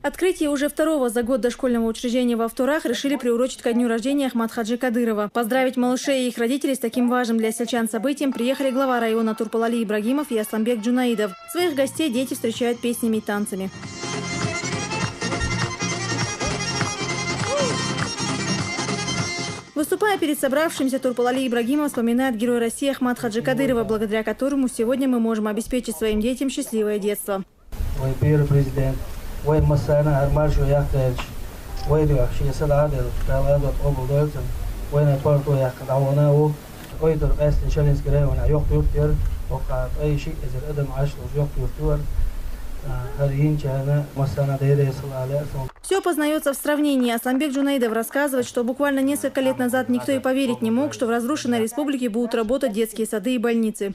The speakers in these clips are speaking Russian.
Открытие уже второго за год дошкольного учреждения во Автурах решили приурочить ко дню рождения Ахмад-Хаджи Кадырова. Поздравить малышей и их родителей с таким важным для сельчан событием приехали глава района Турпал-Али Ибрагимов и Асламбек Джунаидов. Своих гостей дети встречают песнями и танцами. Выступая перед собравшимся, Турпал-Али Ибрагимов вспоминает героя России Ахмад-Хаджи Кадырова, благодаря которому сегодня мы можем обеспечить своим детям счастливое детство. Все познается в сравнении. Асламбек Джунаидов рассказывает, что буквально несколько лет назад никто и поверить не мог, что в разрушенной республике будут работать детские сады и больницы.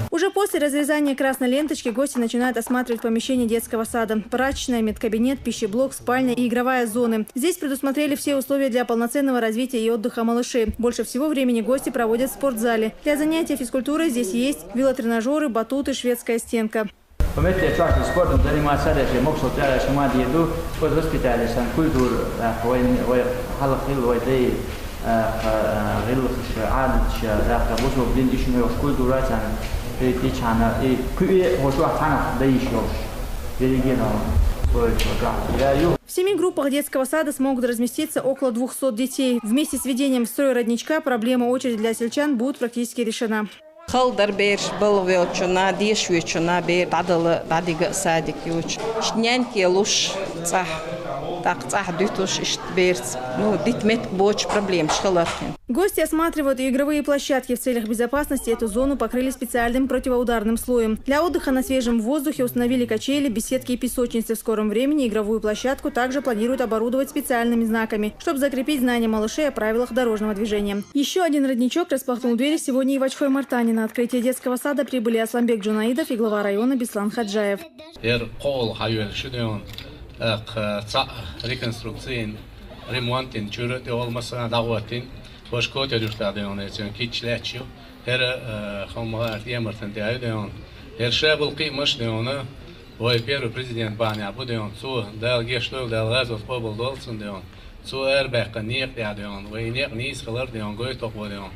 Уже после разрезания красной ленточки гости начинают осматривать помещение детского сада. Прачечная, медкабинет, пищеблок, спальня и игровая зоны. Здесь предусмотрели все условия для полноценного развития и отдыха малышей. Больше всего времени гости проводят в спортзале. Для занятия физкультурой здесь есть велотренажеры, батуты, шведская стенка. В 7 группах детского сада смогут разместиться около 200 детей. Вместе с введением в строй родничка проблема очереди для сельчан будет практически решена. Гости осматривают и игровые площадки. В целях безопасности эту зону покрыли специальным противоударным слоем. Для отдыха на свежем воздухе установили качели, беседки и песочницы. В скором времени игровую площадку также планируют оборудовать специальными знаками, чтобы закрепить знания малышей о правилах дорожного движения. Еще один родничок распахнул двери сегодня и в Ачхой-Мартане. На открытие детского сада прибыли Асламбек Джунаидов и глава района Беслан Хаджаев. Реконструкциян, ремонтин, чурат olmasına dağıtın, başka teröristlerden için kiçleşiyor. Her hamlar yemerten diyor. Her şey bu kıymış diyor. Vay Pierre Prezident bana bu diyor. Su dal geçtiği dal gazot pobol dolsun diyor. Su erbeğe niyet diyor. Vay niyet niye kalır diyor. Goy topu diyor.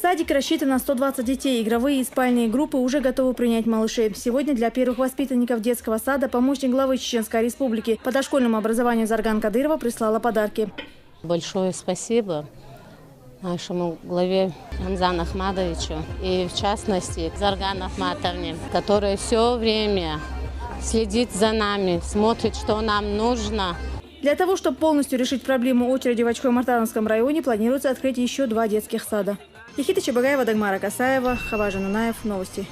Садик рассчитан на 120 детей. Игровые и спальные группы уже готовы принять малышей. Сегодня для первых воспитанников детского сада помощник главы Чеченской республики по дошкольному образованию Зарган Кадырова прислала подарки. Большое спасибо нашему главе Рамзану Ахмадовичу и в частности Зарган Ахматовне, которая все время следит за нами, смотрит, что нам нужно. Для того, чтобы полностью решить проблему очереди в Ачхой-Мартановском районе, планируется открыть еще 2 детских сада. Яхита Чебагаева, Дагмара Касаева, Хаважа Нанаев. Новости.